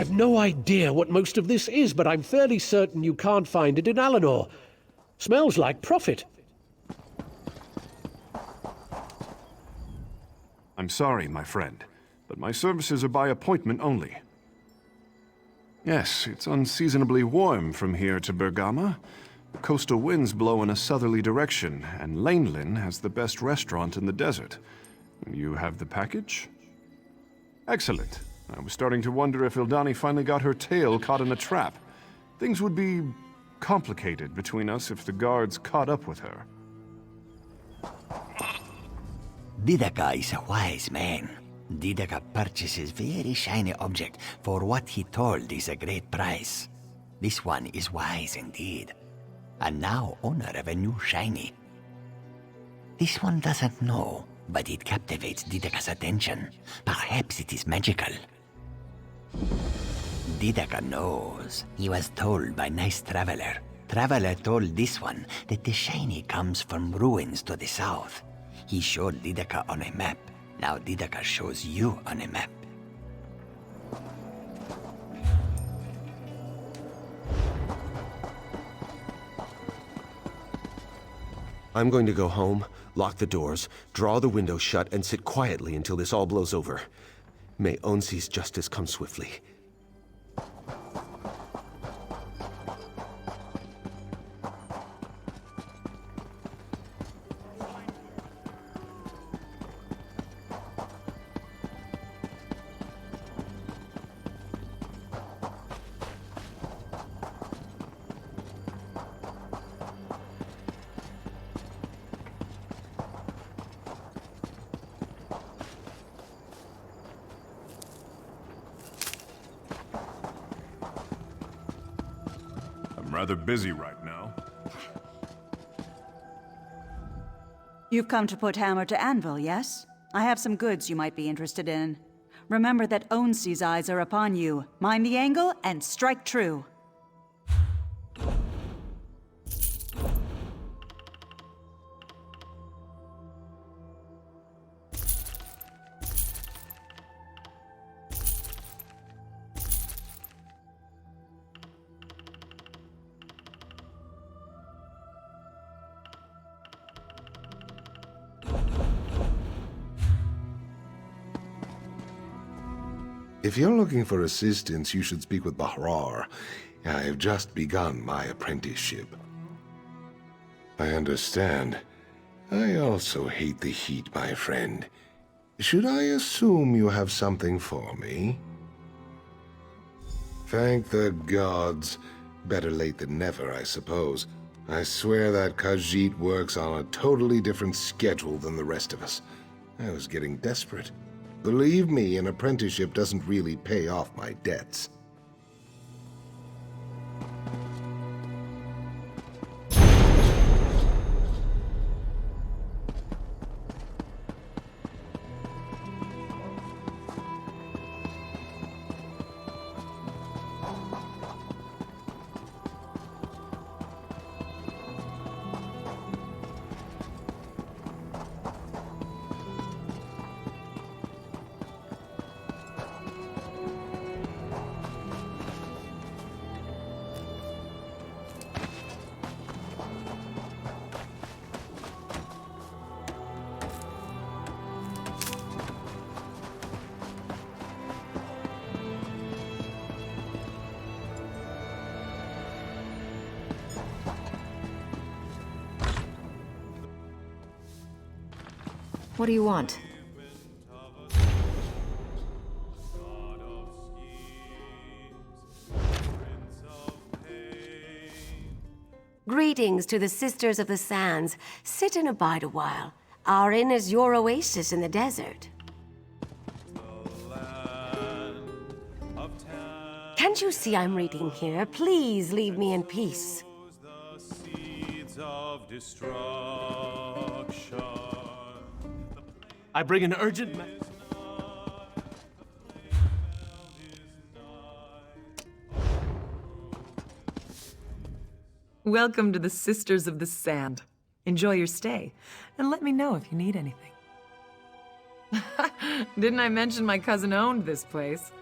I've no idea what most of this is, but I'm fairly certain you can't find it in Alinor. Smells like profit. I'm sorry, my friend, but my services are by appointment only. Yes, it's unseasonably warm from here to Bergama. The coastal winds blow in a southerly direction, and Lanelin has the best restaurant in the desert. You have the package? Excellent. I was starting to wonder if Ildani finally got her tail caught in a trap. Things would be complicated between us if the guards caught up with her. Didaka is a wise man. Didaka purchases very shiny object for what he told is a great price. This one is wise indeed, and now owner of a new shiny. This one doesn't know, but it captivates Didaka's attention. Perhaps it is magical. Didaka knows. He was told by nice traveler. Traveler told this one that the shiny comes from ruins to the south. He showed Didaka on a map. Now Didaka shows you on a map. I'm going to go home, lock the doors, draw the windows shut, and sit quietly until this all blows over. May Onsi's justice come swiftly. I'm rather busy right now. You've come to put hammer to anvil, yes? I have some goods you might be interested in. Remember that Onsi's eyes are upon you. Mind the angle and strike true. If you're looking for assistance, you should speak with Bahrar. I have just begun my apprenticeship. I understand. I also hate the heat, my friend. Should I assume you have something for me? Thank the gods. Better late than never, I suppose. I swear that Khajiit works on a totally different schedule than the rest of us. I was getting desperate. Believe me, an apprenticeship doesn't really pay off my debts. What do you want? Greetings to the Sisters of the Sands. Sit and abide a while. Our inn is your oasis in the desert. Can't you see I'm reading here? Please leave me in peace. I bring an urgent Welcome to the Sisters of the Sand. Enjoy your stay, and let me know if you need anything. Didn't I mention my cousin owned this place?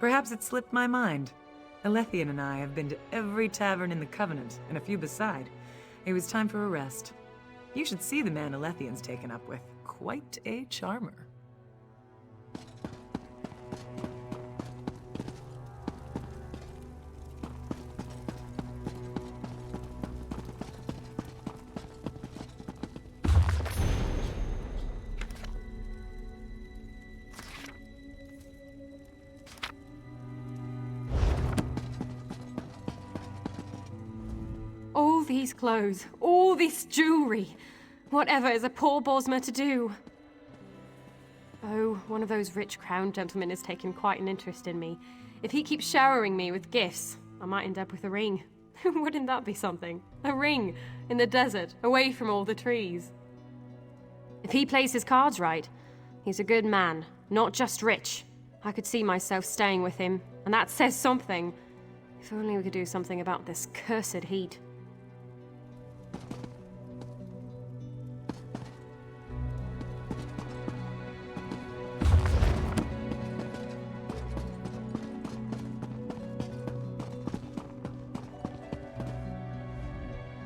Perhaps it slipped my mind. Alethian and I have been to every tavern in the Covenant, and a few beside. It was time for a rest. You should see the man Alethian's taken up with. Quite a charmer. All these clothes, all this jewelry. Whatever is a poor Bosmer to do? Oh, one of those rich crown gentlemen has taken quite an interest in me. If he keeps showering me with gifts, I might end up with a ring. Wouldn't that be something? A ring in the desert, away from all the trees. If he plays his cards right, he's a good man, not just rich. I could see myself staying with him, and that says something. If only we could do something about this cursed heat.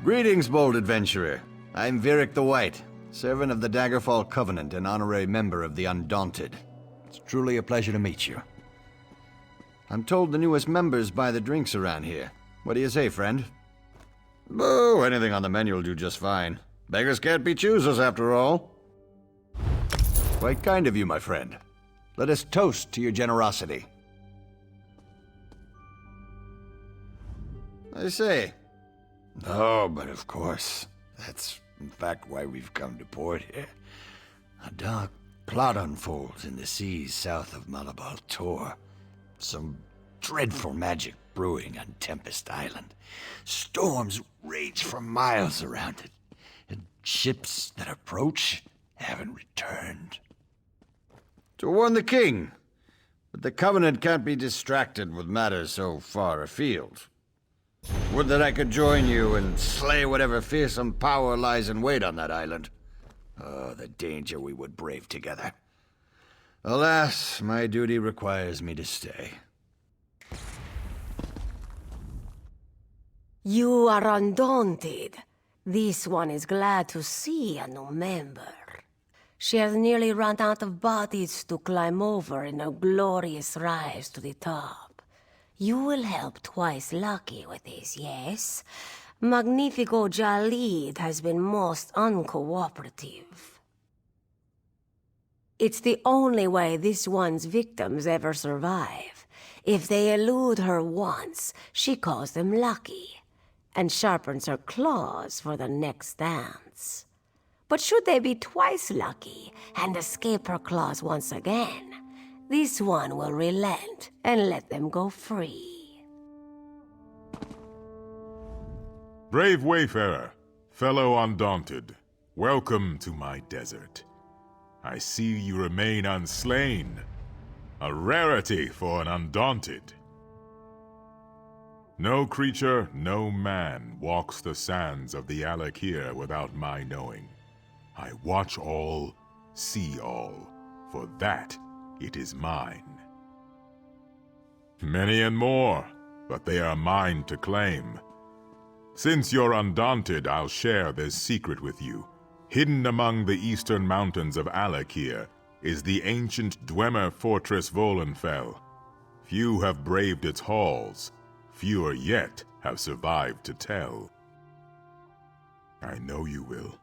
Greetings, bold adventurer. I'm Virik the White, servant of the Daggerfall Covenant and honorary member of the Undaunted. It's truly a pleasure to meet you. I'm told the newest members buy the drinks around here. What do you say, friend? Boo, anything on the menu will do just fine. Beggars can't be choosers, after all. Quite kind of you, my friend. Let us toast to your generosity. I say. No, but of course. That's, in fact, why we've come to port here. A dark plot unfolds in the seas south of Malabal Tor. Some dreadful magic brewing on Tempest Island. Storms rage for miles around it, and ships that approach haven't returned. To warn the king, but the Covenant can't be distracted with matters so far afield. Would that I could join you and slay whatever fearsome power lies in wait on that island. Oh, the danger we would brave together. Alas, my duty requires me to stay. You are undaunted. This one is glad to see a new member. She has nearly run out of bodies to climb over in a glorious rise to the top. You will help Twice Lucky with this, yes? Magnifico Jalid has been most uncooperative. It's the only way this one's victims ever survive. If they elude her once, she calls them lucky, and sharpens her claws for the next dance. But should they be twice lucky and escape her claws once again, this one will relent and let them go free. Brave wayfarer, fellow undaunted, welcome to my desert. I see you remain unslain, a rarity for an undaunted. No creature, no man walks the sands of the Alakir without my knowing. I watch all, see all, for that it is mine. Many and more, but they are mine to claim. Since you're undaunted, I'll share this secret with you. Hidden among the eastern mountains of Alakir is the ancient Dwemer fortress Volenfell. Few have braved its halls, fewer yet have survived to tell. I know you will,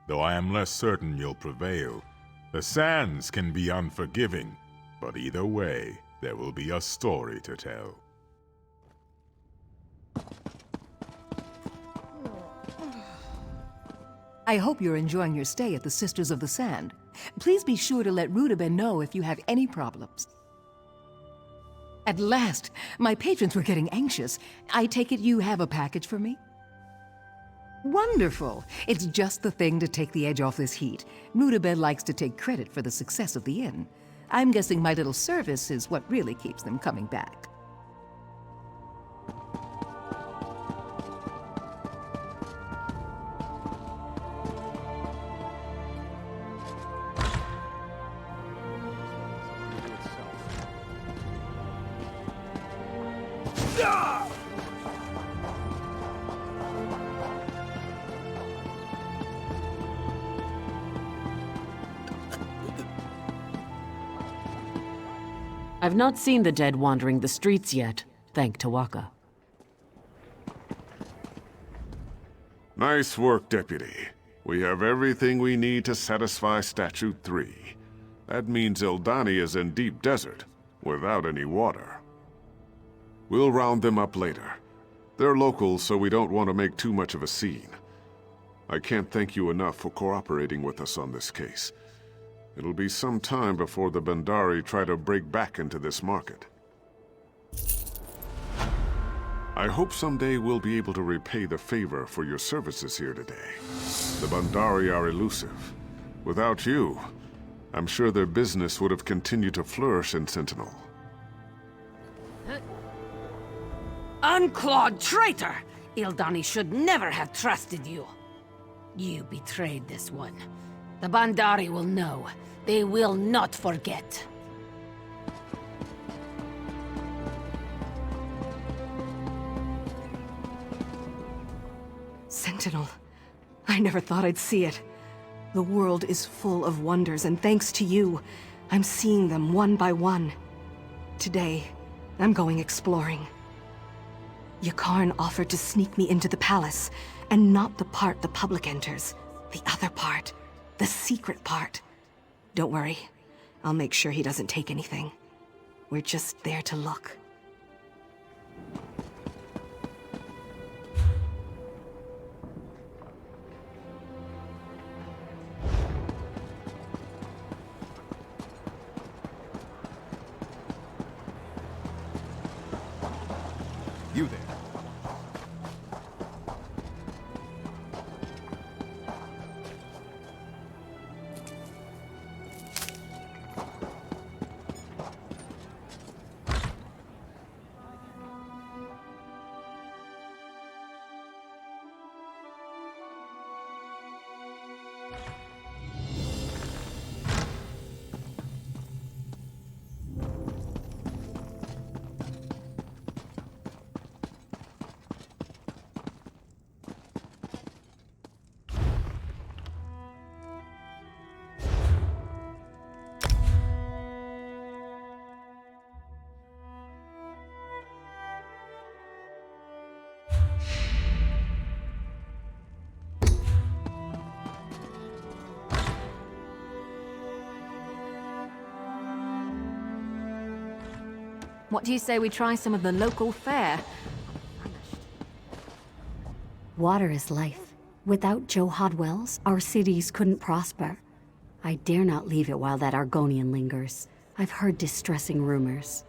though I am less certain you'll prevail. The sands can be unforgiving, but either way, there will be a story to tell. I hope you're enjoying your stay at the Sisters of the Sand. Please be sure to let Rudaben know if you have any problems. At last! My patrons were getting anxious. I take it you have a package for me? Wonderful! It's just the thing to take the edge off this heat. Rudaben likes to take credit for the success of the inn. I'm guessing my little service is what really keeps them coming back. I've not seen the dead wandering the streets yet, thank Tawaka. Nice work, Deputy. We have everything we need to satisfy Statute 3. That means Ildani is in deep desert, without any water. We'll round them up later. They're locals, so we don't want to make too much of a scene. I can't thank you enough for cooperating with us on this case. It'll be some time before the Bandari try to break back into this market. I hope someday we'll be able to repay the favor for your services here today. The Bandari are elusive. Without you, I'm sure their business would have continued to flourish in Sentinel. Unclawed traitor! Ildani should never have trusted you. You betrayed this one. The Bandari will know. They will not forget. Sentinel. I never thought I'd see it. The world is full of wonders, and thanks to you, I'm seeing them one by one. Today, I'm going exploring. Yakarn offered to sneak me into the palace, and not the part the public enters. The other part. The secret part. Don't worry. I'll make sure he doesn't take anything. We're just there to look. You there. What do you say we try some of the local fare? Water is life. Without Joe Hodwells, our cities couldn't prosper. I dare not leave it while that Argonian lingers. I've heard distressing rumors.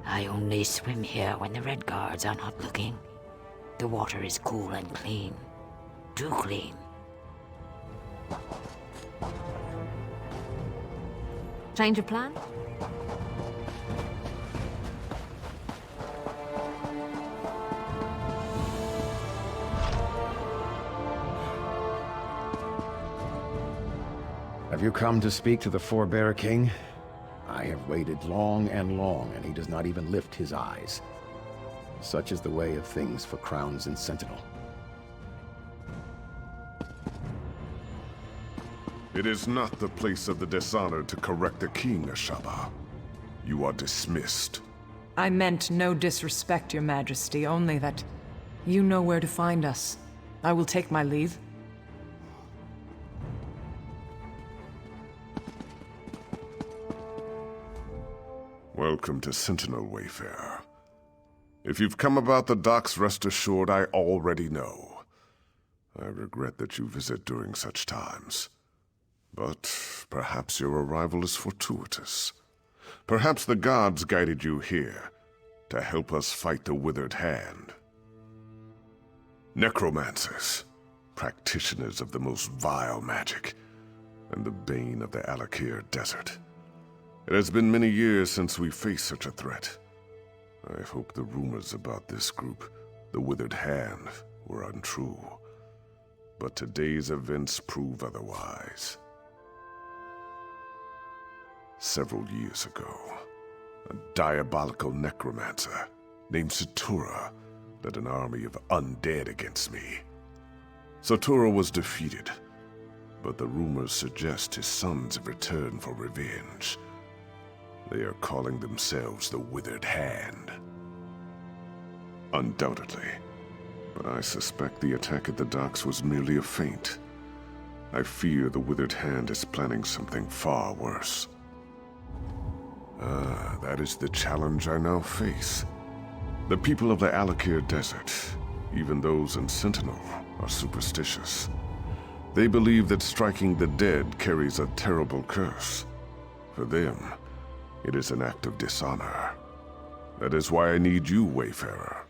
I only swim here when the Red Guards are not looking. The water is cool and clean. Too clean. Change of plan? Have you come to speak to the Forebearer King? I have waited long and long, and he does not even lift his eyes. Such is the way of things for crowns in Sentinel. It is not the place of the dishonored to correct the king, Ashaba. You are dismissed. I meant no disrespect, Your Majesty, only that you know where to find us. I will take my leave. Welcome to Sentinel, Wayfarer. If you've come about the docks, rest assured I already know. I regret that you visit during such times. But perhaps your arrival is fortuitous. Perhaps the gods guided you here to help us fight the Withered Hand. Necromancers, practitioners of the most vile magic, and the bane of the Alakir Desert. It has been many years since we faced such a threat. I hope the rumors about this group, the Withered Hand, were untrue. But today's events prove otherwise. Several years ago, A diabolical necromancer named Satura led an army of undead against me. Satura was defeated, but the rumors suggest his sons have returned for revenge. They are calling themselves the Withered Hand. Undoubtedly, but I suspect the attack at the docks was merely a feint. I fear the Withered Hand is planning something far worse. That is the challenge I now face. The people of the Alakir Desert, even those in Sentinel, are superstitious. They believe that striking the dead carries a terrible curse. For them, it is an act of dishonor. That is why I need you, Wayfarer.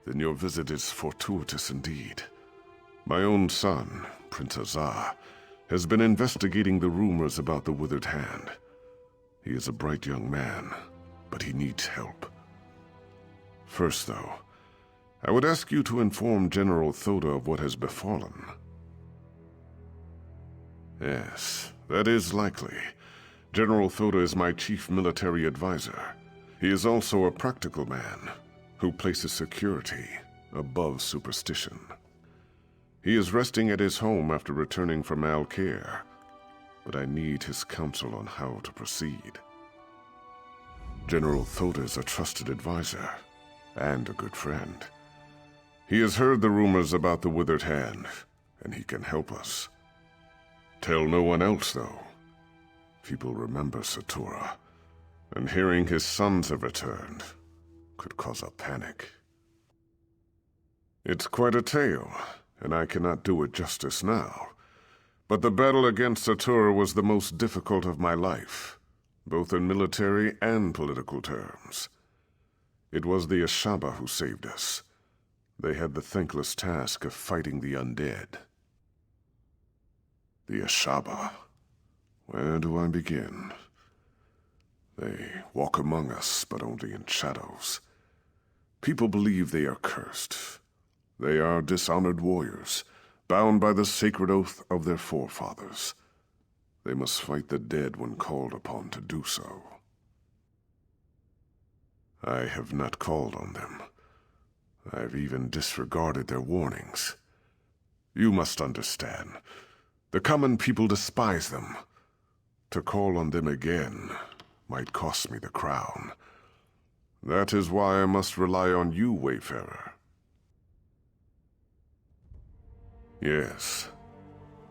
Then your visit is fortuitous indeed. My own son, Prince Azar, has been investigating the rumors about the Withered Hand. He is a bright young man, but he needs help. First, though, I would ask you to inform General Thoda of what has befallen. Yes, that is likely. General Thoda is my chief military advisor. He is also a practical man who places security above superstition. He is resting at his home after returning from Alkir, but I need his counsel on how to proceed. General Thoda is a trusted advisor and a good friend. He has heard the rumors about the Withered Hand, and he can help us. Tell no one else, though. People remember Satura, and hearing his sons have returned could cause a panic. It's quite a tale, and I cannot do it justice now. But the battle against Satura was the most difficult of my life, both in military and political terms. It was the Ashaba who saved us. They had the thankless task of fighting the undead. The Ashaba. Where do I begin? They walk among us, but only in shadows. People believe they are cursed. They are dishonored warriors, bound by the sacred oath of their forefathers. They must fight the dead when called upon to do so. I have not called on them. I've even disregarded their warnings. You must understand. The common people despise them. To call on them again might cost me the crown. That is why I must rely on you, Wayfarer. Yes.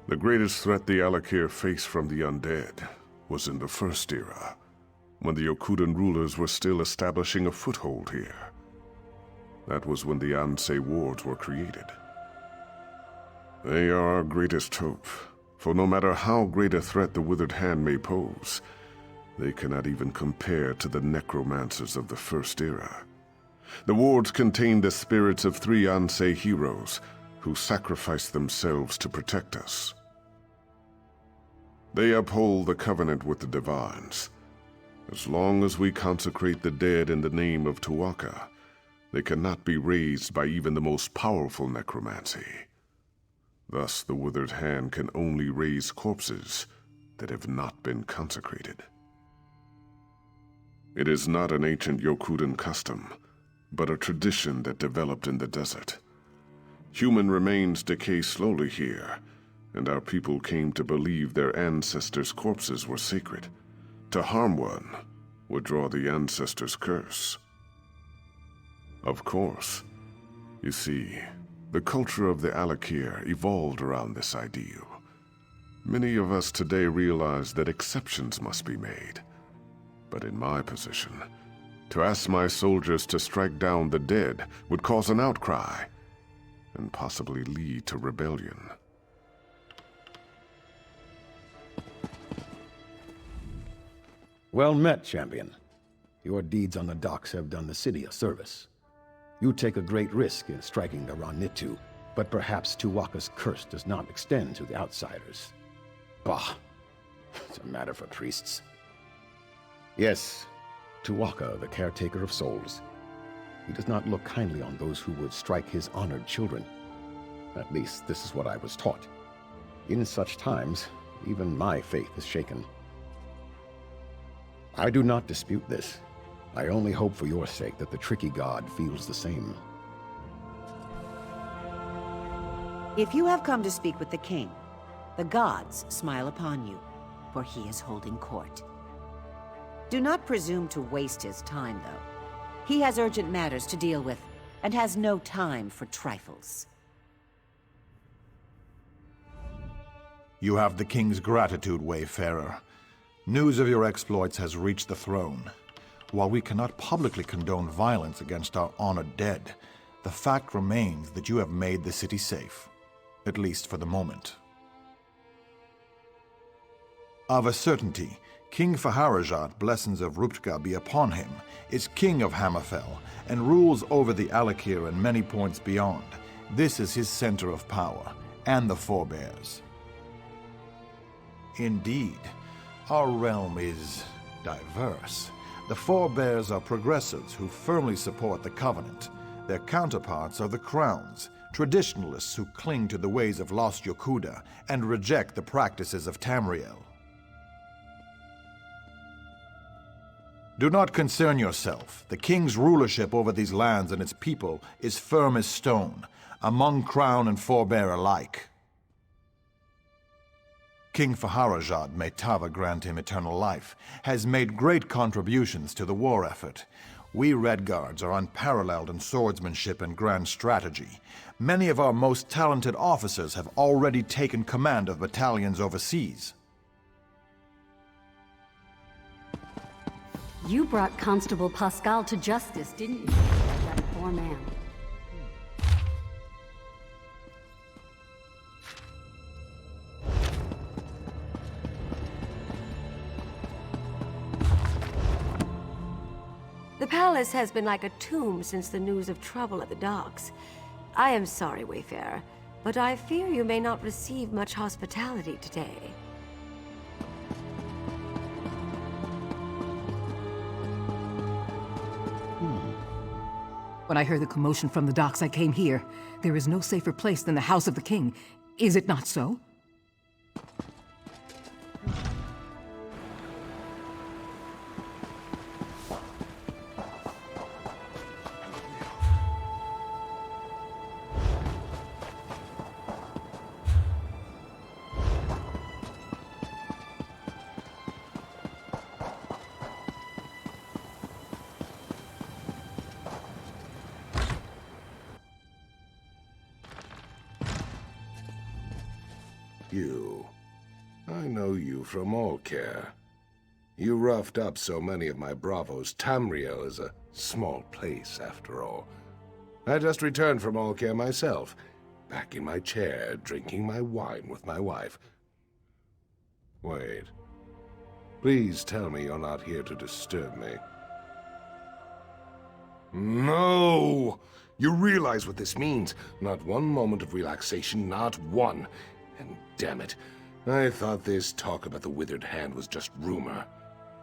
The greatest threat the Alakir faced from the undead was in the First Era, when the Yokudan rulers were still establishing a foothold here. That was when the Ansei wards were created. They are our greatest hope, for no matter how great a threat the Withered Hand may pose, they cannot even compare to the necromancers of the First Era. The wards contain the spirits of 3 Ansei heroes who sacrificed themselves to protect us. They uphold the covenant with the Divines. As long as we consecrate the dead in the name of Tuaka, they cannot be raised by even the most powerful necromancy. Thus, the Withered Hand can only raise corpses that have not been consecrated. It is not an ancient Yokudan custom, but a tradition that developed in the desert. Human remains decay slowly here, and our people came to believe their ancestors' corpses were sacred. To harm one would draw the ancestors' curse. Of course, you see, the culture of the Alakir evolved around this ideal. Many of us today realize that exceptions must be made. But in my position, to ask my soldiers to strike down the dead would cause an outcry, and possibly lead to rebellion. Well met, champion. Your deeds on the docks have done the city a service. You take a great risk in striking the Ranitu, but perhaps Tuaka's curse does not extend to the outsiders. Bah! It's a matter for priests. Yes, Tuaka, the caretaker of souls. He does not look kindly on those who would strike his honored children. At least, this is what I was taught. In such times, even my faith is shaken. I do not dispute this. I only hope for your sake that the tricky god feels the same. If you have come to speak with the king, the gods smile upon you, for he is holding court. Do not presume to waste his time, though. He has urgent matters to deal with, and has no time for trifles. You have the king's gratitude, Wayfarer. News of your exploits has reached the throne. While we cannot publicly condone violence against our honored dead, the fact remains that you have made the city safe, at least for the moment. Of a certainty, King Faharajat, blessings of Ruptka be upon him, is king of Hammerfell and rules over the Alakir and many points beyond. This is his center of power, and the forebears. Indeed, our realm is diverse. The forebears are progressives who firmly support the Covenant. Their counterparts are the Crowns, traditionalists who cling to the ways of Lost Yokuda and reject the practices of Tamriel. Do not concern yourself. The king's rulership over these lands and its people is firm as stone, among crown and forebear alike. King Faharajad, may Tava grant him eternal life, has made great contributions to the war effort. We Redguards are unparalleled in swordsmanship and grand strategy. Many of our most talented officers have already taken command of battalions overseas. You brought Constable Pascal to justice, didn't you? That poor man. The palace has been like a tomb since the news of trouble at the docks. I am sorry, Wayfarer, but I fear you may not receive much hospitality today. When I heard the commotion from the docks, I came here. There is no safer place than the house of the king. Is it not so? You. I know you from Allcare. You roughed up so many of my bravos. Tamriel is a small place, after all. I just returned from Allcare myself, back in my chair, drinking my wine with my wife. Wait. Please tell me you're not here to disturb me. No! You realize what this means. Not one moment of relaxation, not one. And damn it, I thought this talk about the withered hand was just rumor.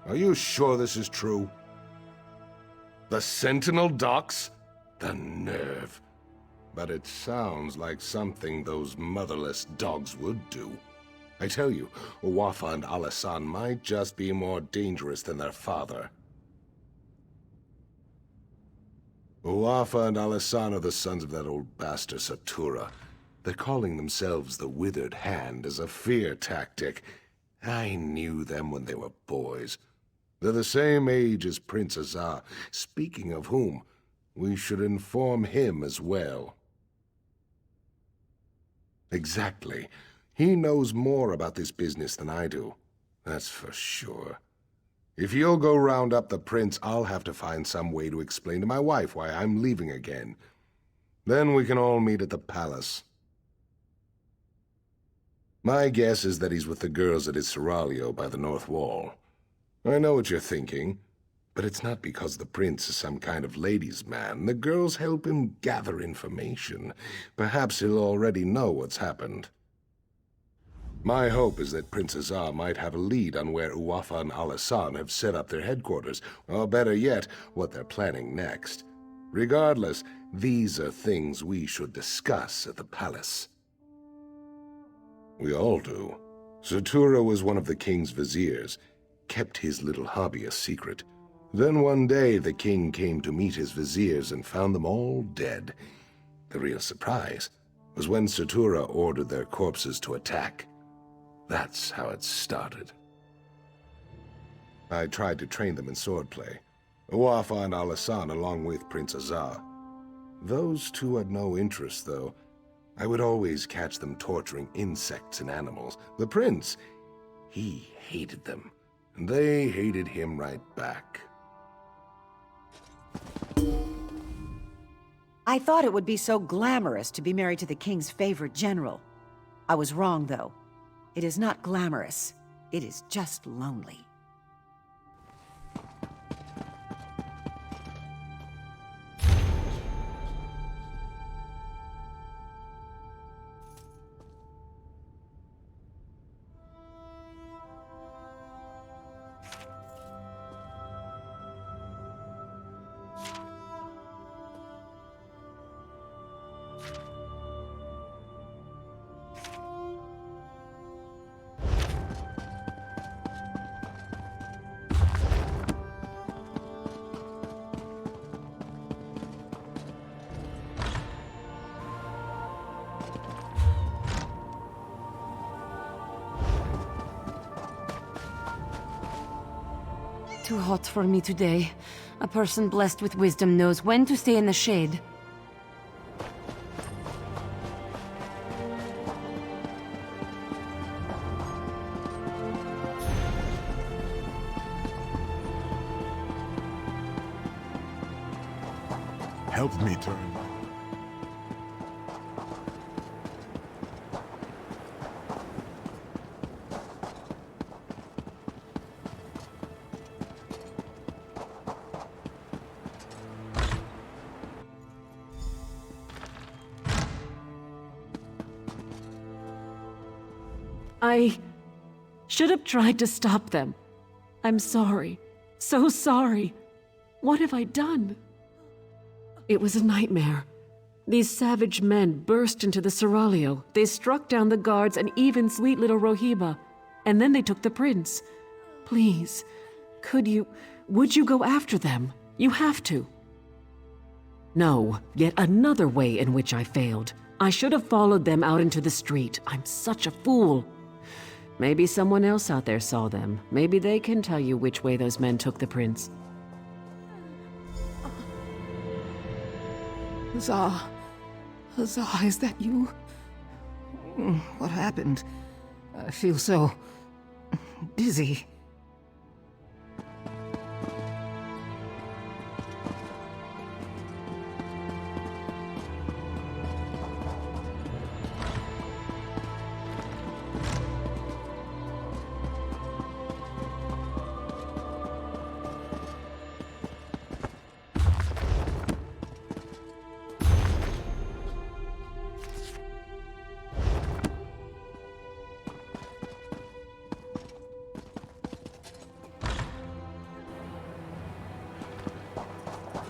Are you sure this is true? The Sentinel docks? The nerve. But it sounds like something those motherless dogs would do. I tell you, Uwafa and Alasan might just be more dangerous than their father. Uwafa and Alasan are the sons of that old bastard Satura. They're calling themselves the Withered Hand as a fear tactic. I knew them when they were boys. They're the same age as Prince Azar. Speaking of whom, we should inform him as well. Exactly. He knows more about this business than I do. That's for sure. If you'll go round up the prince, I'll have to find some way to explain to my wife why I'm leaving again. Then we can all meet at the palace. My guess is that he's with the girls at his seraglio by the north wall. I know what you're thinking, but it's not because the prince is some kind of ladies' man. The girls help him gather information. Perhaps he'll already know what's happened. My hope is that Prince Azar might have a lead on where Uwafa and Alasan have set up their headquarters, or better yet, what they're planning next. Regardless, these are things we should discuss at the palace. We all do. Satura was one of the king's viziers. kept his little hobby a secret. Then one day the king came to meet his viziers and found them all dead. The real surprise was when Satura ordered their corpses to attack. That's how it started. I tried to train them in swordplay. Wafa and Alasan along with Prince Azar. Those two had no interest, though. I would always catch them torturing insects and animals. The prince, he hated them, and they hated him right back. I thought it would be so glamorous to be married to the king's favorite general. I was wrong, though. It is not glamorous. It is just lonely. Too hot for me today. A person blessed with wisdom knows when to stay in the shade. Help me turn. I should have tried to stop them. I'm sorry. So sorry. What have I done? It was a nightmare. These savage men burst into the Seraglio. They struck down the guards and even sweet little Rohiba. And then they took the prince. Please, would you go after them? You have to. No, yet another way in which I failed. I should have followed them out into the street. I'm such a fool. Maybe someone else out there saw them. Maybe they can tell you which way those men took the prince. Huzzah. Huzzah, is that you? What happened? I feel so dizzy.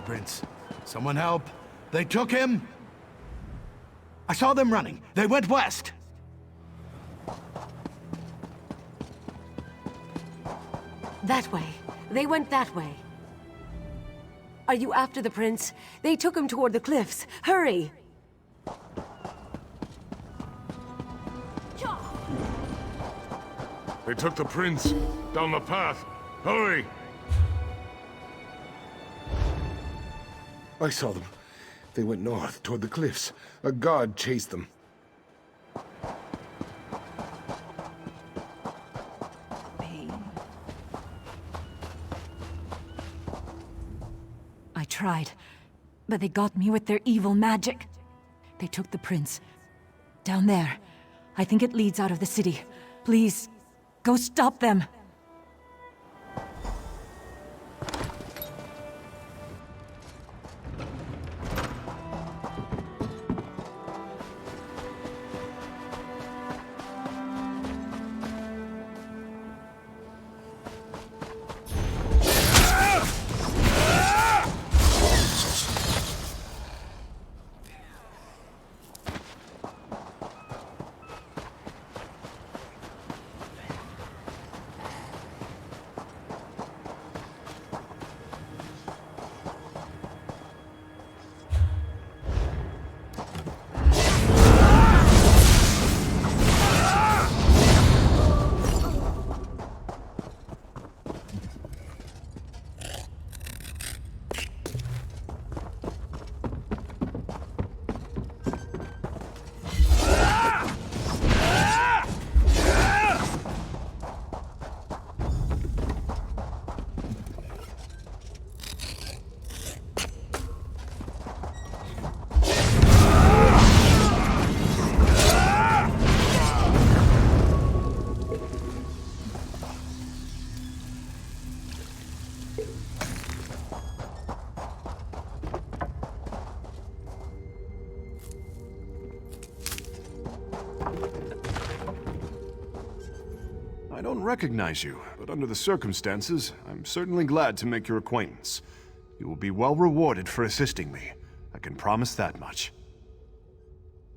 Prince, someone help. They took him. I saw them running. They went west. That way. They went that way. Are you after the prince? They took him toward the cliffs. Hurry! They took the prince down the path. Hurry! I saw them. They went north, toward the cliffs. A guard chased them. I tried, but they got me with their evil magic. They took the prince. Down there. I think it leads out of the city. Please, go stop them. don't recognize you, but under the circumstances, I'm certainly glad to make your acquaintance. You will be well rewarded for assisting me. I can promise that much.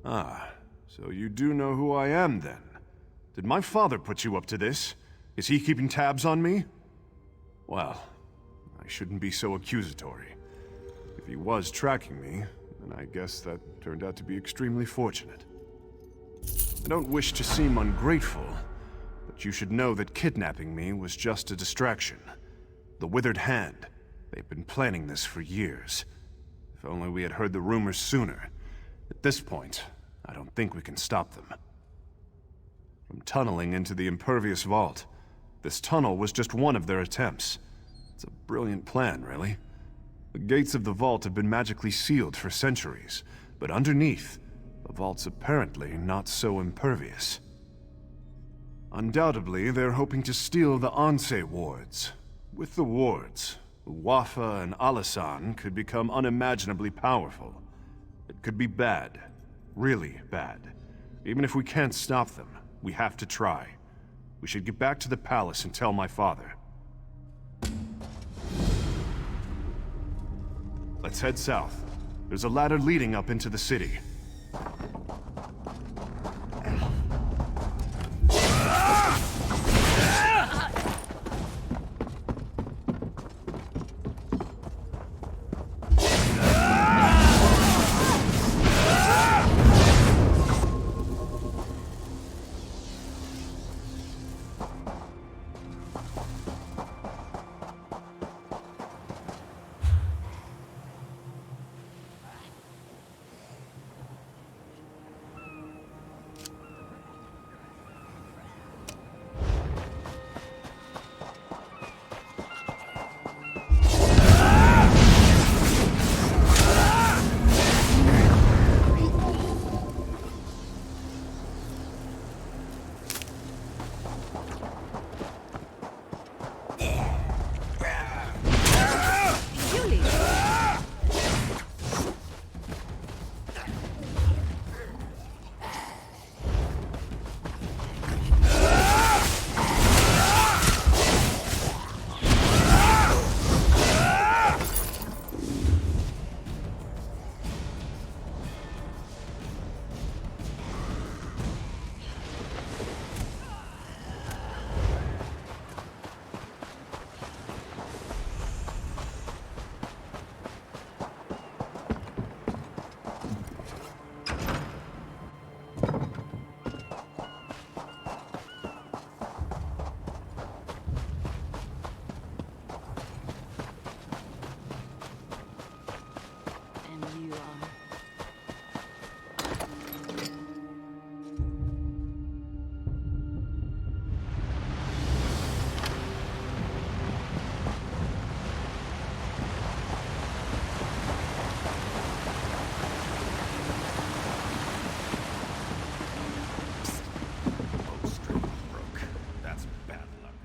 Ah, so you do know who I am, then? Did my father put you up to this? Is he keeping tabs on me? Well, I shouldn't be so accusatory. If he was tracking me, then I guess that turned out to be extremely fortunate. I don't wish to seem ungrateful, but you should know that kidnapping me was just a distraction. The Withered Hand. They've been planning this for years. If only we had heard the rumors sooner. At this point, I don't think we can stop them. From tunneling into the impervious vault, this tunnel was just one of their attempts. It's a brilliant plan, really. The gates of the vault have been magically sealed for centuries, but underneath, the vault's apparently not so impervious. Undoubtedly, they're hoping to steal the Anse wards. With the wards, Wafa and Alasan could become unimaginably powerful. It could be bad. Really bad. Even if we can't stop them, we have to try. We should get back to the palace and tell my father. Let's head south. There's a ladder leading up into the city.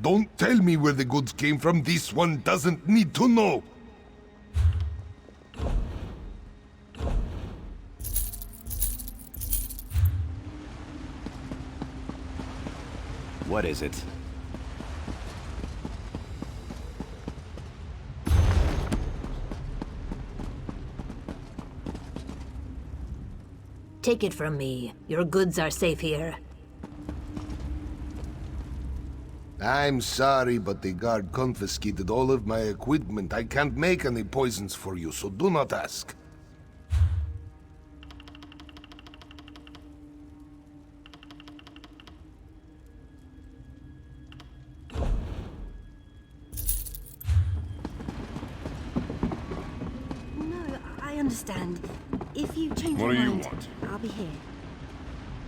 Don't tell me where the goods came from. This one doesn't need to know. What is it? Take it from me. Your goods are safe here. I'm sorry, but the guard confiscated all of my equipment. I can't make any poisons for you, so do not ask. No, I understand. If you change your What do you mind, want? I'll be here.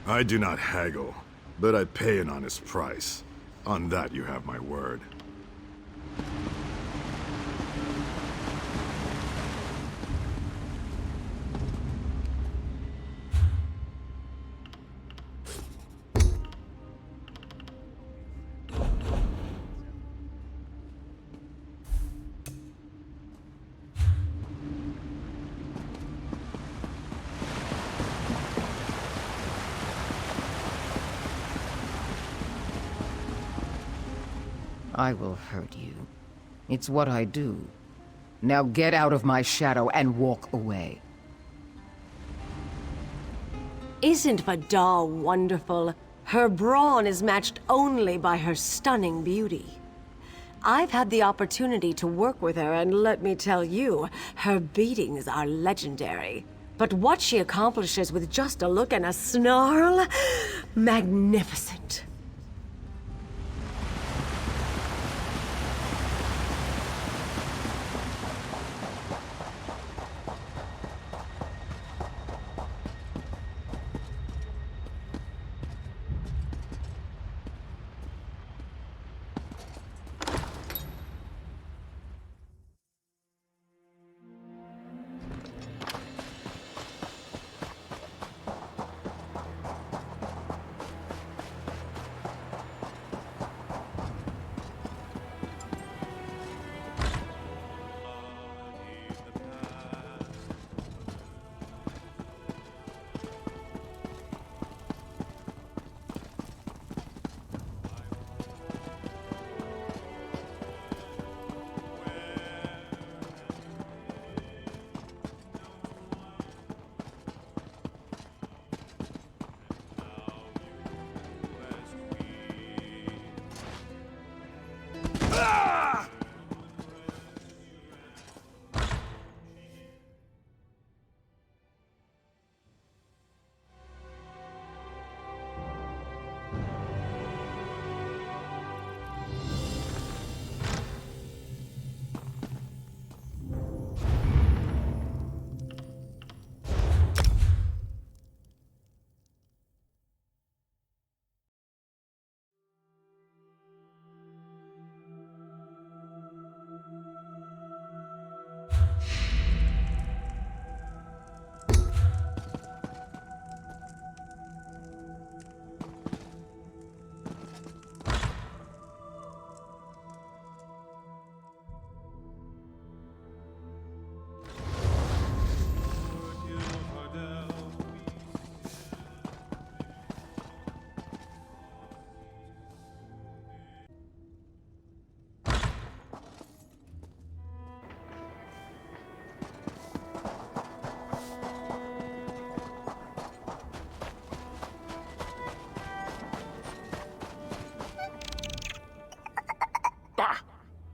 I do not haggle, but I pay an honest price. On that you have my word. I will hurt you. It's what I do. Now get out of my shadow and walk away. Isn't Vidal wonderful? Her brawn is matched only by her stunning beauty. I've had the opportunity to work with her, and let me tell you, her beatings are legendary. But what she accomplishes with just a look and a snarl, magnificent.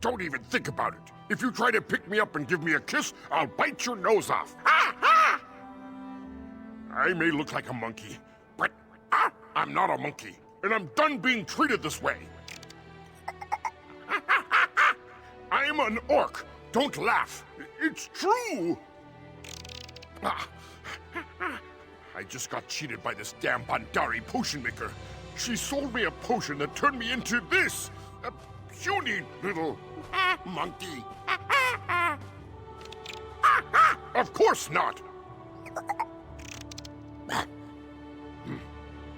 Don't even think about it. If you try to pick me up and give me a kiss, I'll bite your nose off. Ah, ah! I may look like a monkey, but I'm not a monkey, and I'm done being treated this way. I'm an orc. Don't laugh. It's true. I just got cheated by this damn Bandari potion maker. She sold me a potion that turned me into this. A puny little monkey. Of course not.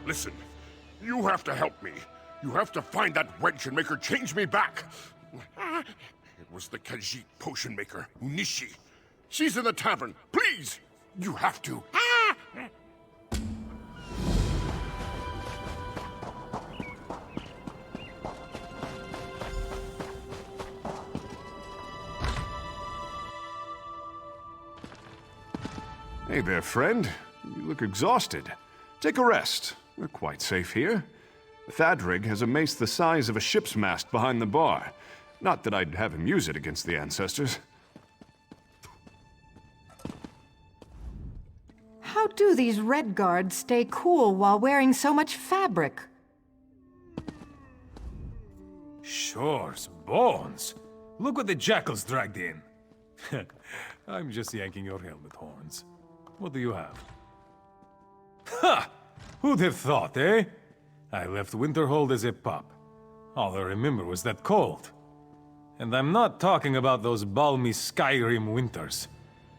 Listen, you have to help me. You have to find that wench and make her change me back. It was the Khajiit potion maker, Nishi. She's in the tavern. Please, you have to. Hey there, friend. You look exhausted. Take a rest. We're quite safe here. Thadrig has a mace the size of a ship's mast behind the bar. Not that I'd have him use it against the ancestors. How do these red guards stay cool while wearing so much fabric? Shores, bones. Look what the jackals dragged in. I'm just yanking your helmet horns. What do you have? Ha! Who'd have thought, eh? I left Winterhold as a pup. All I remember was that cold. And I'm not talking about those balmy Skyrim winters.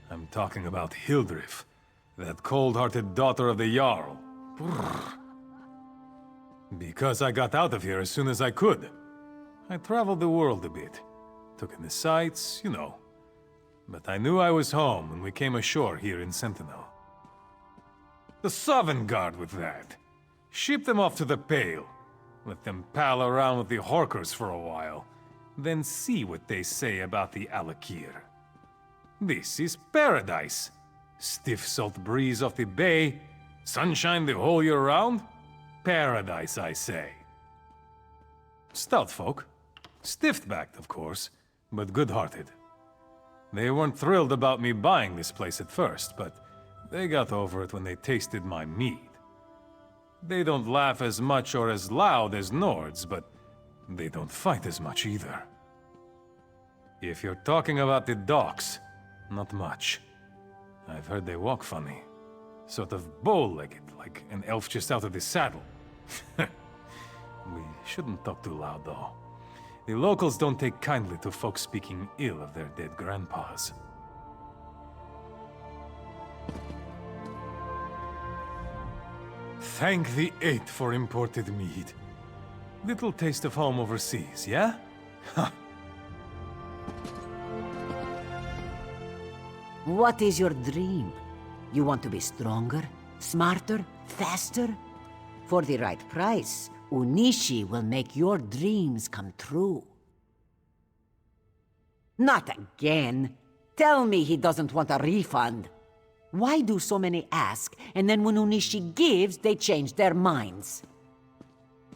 I'm talking about Hildrif, that cold-hearted daughter of the Jarl. Brrr. Because I got out of here as soon as I could. I traveled the world a bit. Took in the sights, you know. But I knew I was home when we came ashore here in Sentinel. The Sovngarde with that. Ship them off to the Pale. Let them pal around with the Horkers for a while. then see what they say about the Alakir. This is paradise. Stiff salt breeze off the bay, sunshine the whole year round. Paradise, I say. Stout folk. Stiff-backed, of course, but good-hearted. They weren't thrilled about me buying this place at first, but they got over it when they tasted my mead. They don't laugh as much or as loud as Nords, but they don't fight as much either. If you're talking about the docks, not much. I've heard they walk funny. Sort of bow-legged, like an elf just out of the saddle. We shouldn't talk too loud, though. The locals don't take kindly to folks speaking ill of their dead grandpas. Thank the Eight for imported mead. Little taste of home overseas, yeah? What is your dream? You want to be stronger, smarter, faster? For the right price, Unishi will make your dreams come true. Not again. Tell me he doesn't want a refund. Why do so many ask, and then when Unishi gives, they change their minds?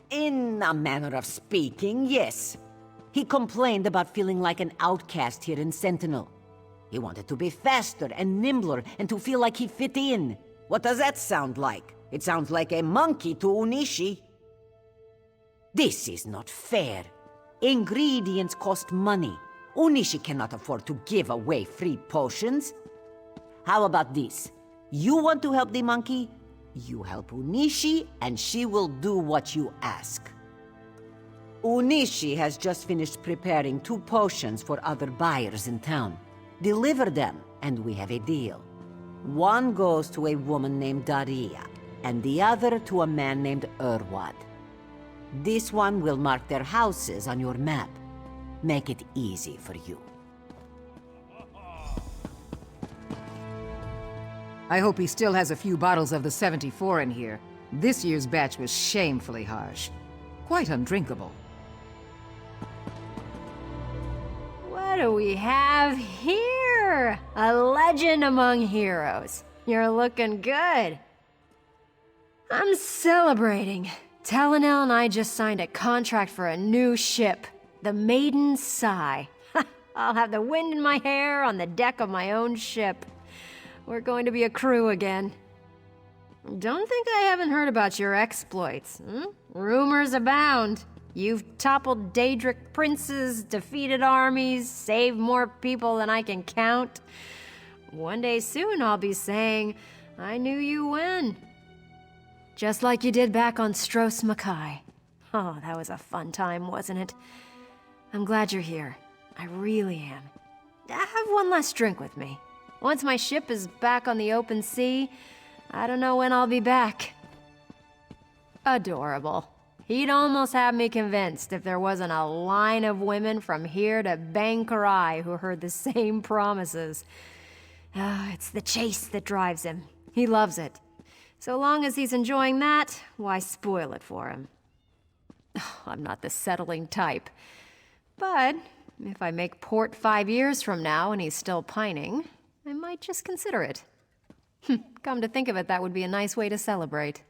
In a manner of speaking, yes. He complained about feeling like an outcast here in Sentinel. He wanted to be faster and nimbler and to feel like he fit in. What does that sound like? It sounds like a monkey to Unishi. This is not fair. Ingredients cost money. Unishi cannot afford to give away free potions. How about this? You want to help the monkey? You help Unishi, and she will do what you ask. Unishi has just finished preparing 2 potions for other buyers in town. Deliver them, and we have a deal. One goes to a woman named Daria, and the other to a man named Urwad. This one will mark their houses on your map. Make it easy for you. I hope he still has a few bottles of the 74 in here. This year's batch was shamefully harsh. Quite undrinkable. What do we have here? A legend among heroes. You're looking good. I'm celebrating. Talonel and I just signed a contract for a new ship, the Maiden Sigh. I'll have the wind in my hair on the deck of my own ship. We're going to be a crew again. Don't think I haven't heard about your exploits. Rumors abound. You've toppled Daedric princes, defeated armies, saved more people than I can count. One day soon I'll be saying, I knew you when. Just like you did back on Stros Mackay. Oh, that was a fun time, wasn't it? I'm glad you're here. I really am. Have one last drink with me. Once my ship is back on the open sea, I don't know when I'll be back. Adorable. He'd almost have me convinced if there wasn't a line of women from here to Bangkarai who heard the same promises. It's the chase that drives him. He loves it. So long as he's enjoying that, why spoil it for him? I'm not the settling type. But if I make port 5 years from now and he's still pining, I might just consider it. Come to think of it, that would be a nice way to celebrate.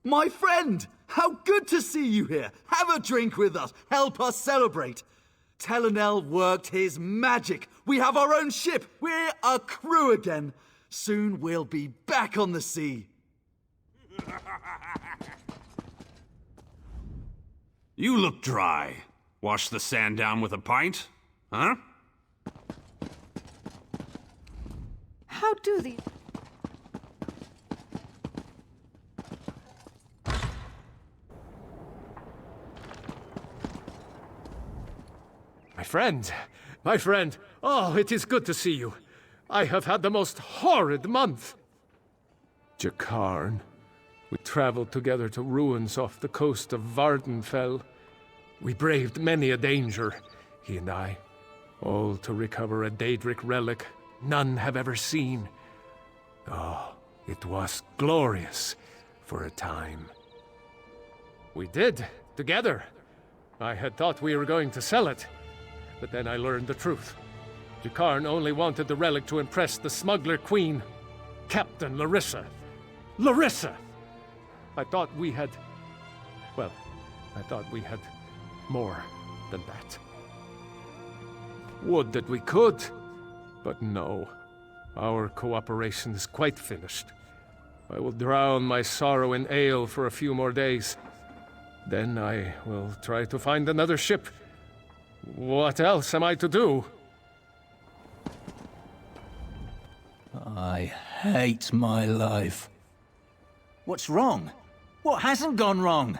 My friend! How good to see you here! Have a drink with us! Help us celebrate! Talonel worked his magic! We have our own ship! We're a crew again! Soon we'll be back on the sea! You look dry. Wash the sand down with a pint? Huh? How do the... My friend, oh, it is good to see you. I have had the most horrid month. Jakarn. We traveled together to ruins off the coast of Vardenfell. We braved many a danger, he and I, all to recover a Daedric relic none have ever seen. Oh, it was glorious for a time. We did, together. I had thought we were going to sell it, but then I learned the truth. Jakarn only wanted the relic to impress the smuggler queen, Captain Larissa. Larissa! I thought we had more than that. Would that we could, but no. Our cooperation is quite finished. I will drown my sorrow in ale for a few more days. Then I will try to find another ship. What else am I to do? I hate my life. What's wrong? What hasn't gone wrong?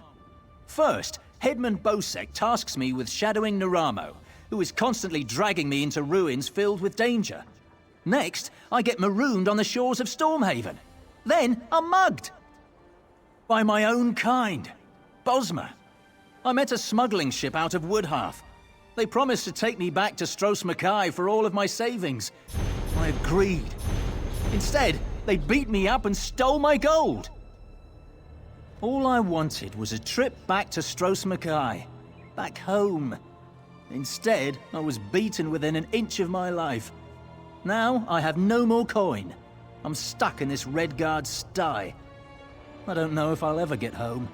First, Headman Bosek tasks me with shadowing Naramo, who is constantly dragging me into ruins filled with danger. Next, I get marooned on the shores of Stormhaven. Then, I'm mugged. By my own kind. Bosma. I met a smuggling ship out of Woodhearth. They promised to take me back to Stros Mackay for all of my savings. I agreed. Instead, they beat me up and stole my gold. All I wanted was a trip back to Stros Mackay. Back home. Instead, I was beaten within an inch of my life. Now, I have no more coin. I'm stuck in this Redguard sty. I don't know if I'll ever get home.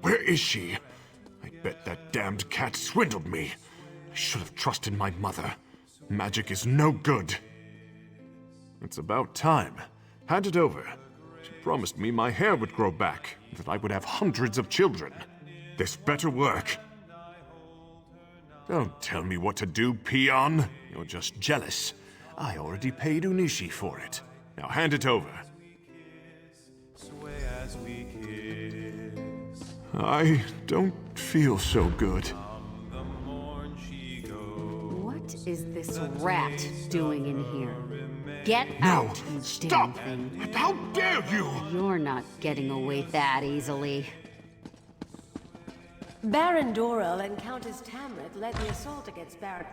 Where is she? I bet that damned cat swindled me. I should have trusted my mother. Magic is no good. It's about time. Hand it over. She promised me my hair would grow back, that I would have hundreds of children. This better work. Don't tell me what to do, peon. You're just jealous. I already paid Unishi for it. Now hand it over. I don't feel so good. What is this rat doing in here? Get No, out, you stop! damn thing. How dare you! You're not getting away that easily. Baron Doral and Countess Tamrit led the assault against Baron...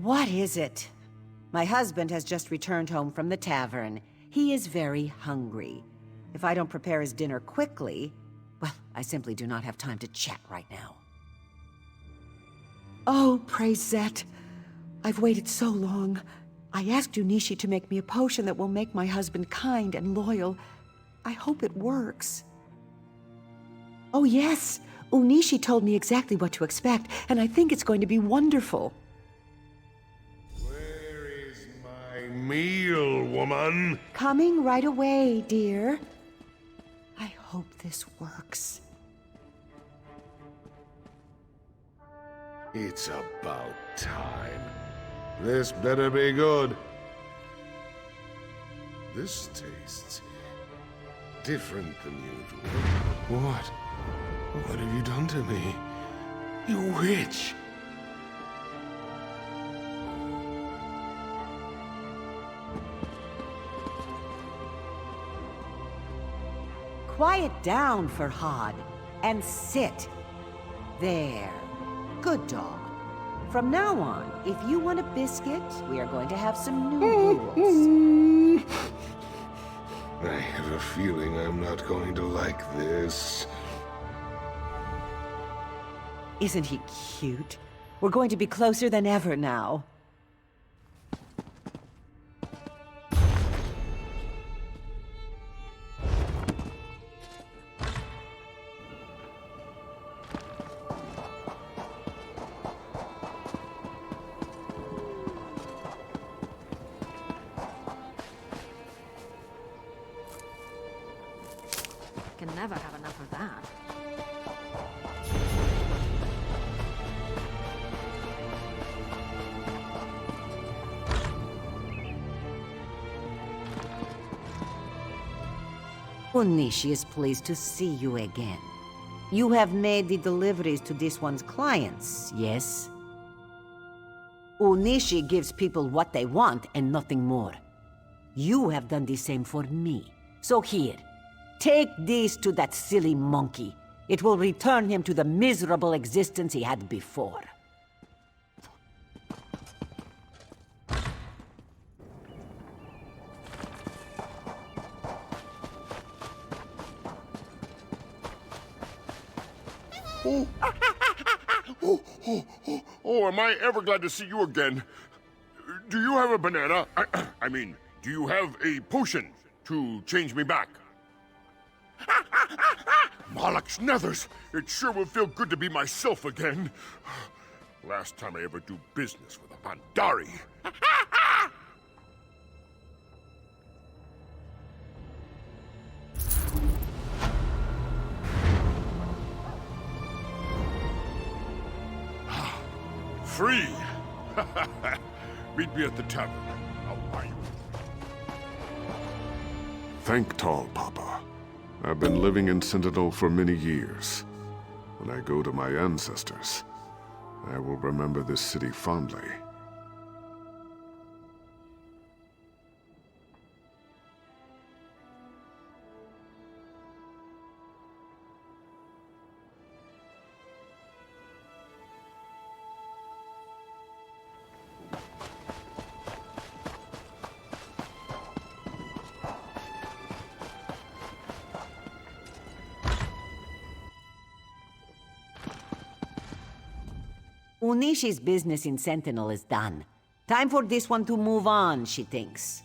What is it? My husband has just returned home from the tavern. He is very hungry. If I don't prepare his dinner quickly, well, I simply do not have time to chat right now. Oh, praise Zet. I've waited so long. I asked Unishi to make me a potion that will make my husband kind and loyal. I hope it works. Oh yes, Unishi told me exactly what to expect, and I think it's going to be wonderful. Meal, woman. Coming right away, dear. I hope this works. It's about time. This better be good. This tastes different than usual. What? What have you done to me? You witch! Quiet down, Farhad, and sit. There. Good dog. From now on, if you want a biscuit, we are going to have some new rules. I have a feeling I'm not going to like this. Isn't he cute? We're going to be closer than ever now. can never have enough of that. Onishi is pleased to see you again. You have made the deliveries to this one's clients, yes? Onishi gives people what they want and nothing more. You have done the same for me. So here, take these to that silly monkey. It will return him to the miserable existence he had before. Oh, am I ever glad to see you again. Do you have a banana? I mean, do you have a potion to change me back? Malak's nethers! It sure will feel good to be myself again. Last time I ever do business with a Bandari. Free! Meet me at the tavern. I'll buy you. Thank Tall Papa. I've been living in Sentinel for many years. When I go to my ancestors, I will remember this city fondly. Unishi's business in Sentinel is done. Time for this one to move on, she thinks.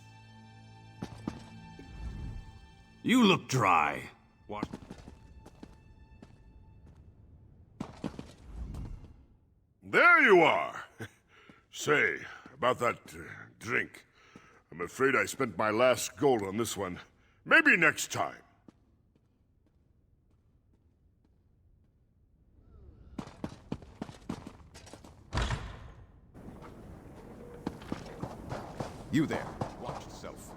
You look dry. What? There you are! Say, about that drink. I'm afraid I spent my last gold on this one. Maybe next time. You there. Watch yourself.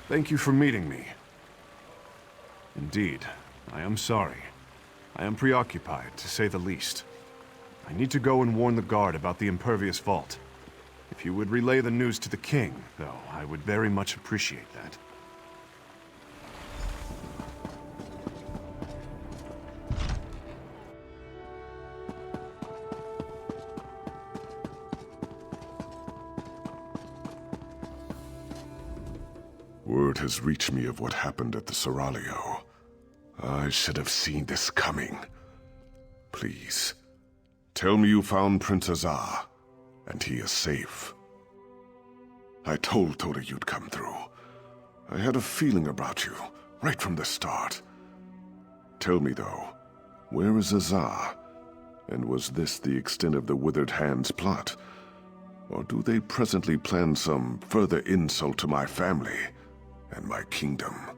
Thank you for meeting me. Indeed, I am sorry. I am preoccupied, to say the least. I need to go and warn the guard about the impervious vault. If you would relay the news to the king, though, I would very much appreciate that. Word has reached me of what happened at the Seraglio. I should have seen this coming. Please, tell me you found Prince Azar, and he is safe. I told Toda you'd come through. I had a feeling about you, right from the start. Tell me, though, where is Azar? And was this the extent of the Withered Hand's plot? Or do they presently plan some further insult to my family and my kingdom?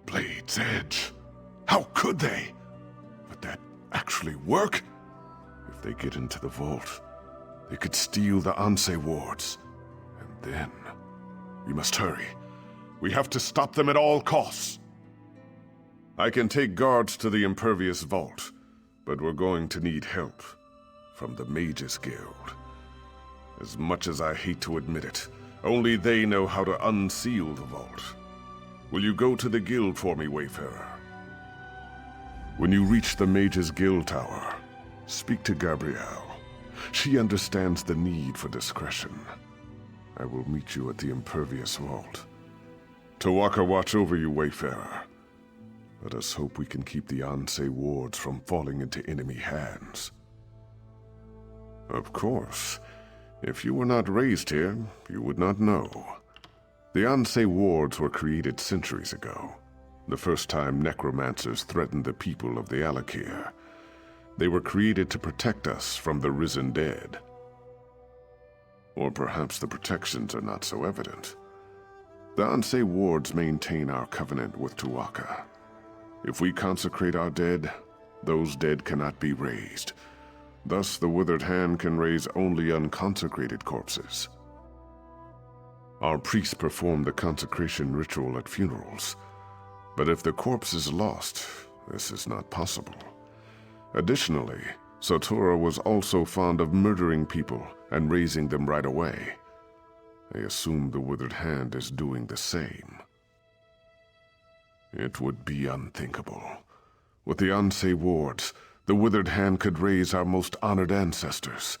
Blade's Edge. How could they? Would that actually work? If they get into the vault, they could steal the Ansei wards. And then, we must hurry. We have to stop them at all costs. I can take guards to the Impervious Vault, but we're going to need help from the Mages Guild. As much as I hate to admit it, only they know how to unseal the vault. Will you go to the guild for me, Wayfarer? When you reach the Mages Guild Tower, speak to Gabrielle. She understands the need for discretion. I will meet you at the Impervious Vault. Tawaka watch over you, Wayfarer. Let us hope we can keep the Ansei wards from falling into enemy hands. Of course. If you were not raised here, you would not know. The Ansei wards were created centuries ago, the first time necromancers threatened the people of the Alakir. They were created to protect us from the risen dead. Or perhaps the protections are not so evident. The Ansei wards maintain our covenant with Tuwaka. If we consecrate our dead, those dead cannot be raised. Thus, the Withered Hand can raise only unconsecrated corpses. Our priests perform the consecration ritual at funerals, but if the corpse is lost, this is not possible. Additionally, Satora was also fond of murdering people and raising them right away. I assume the Withered Hand is doing the same. It would be unthinkable. With the Ansei wards, the Withered Hand could raise our most honored ancestors.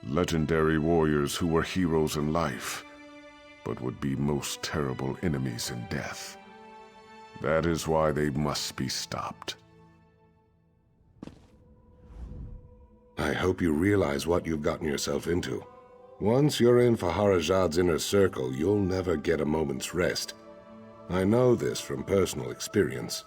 Legendary warriors who were heroes in life, but would be most terrible enemies in death. That is why they must be stopped. I hope you realize what you've gotten yourself into. Once you're in Faharajad's inner circle, you'll never get a moment's rest. I know this from personal experience.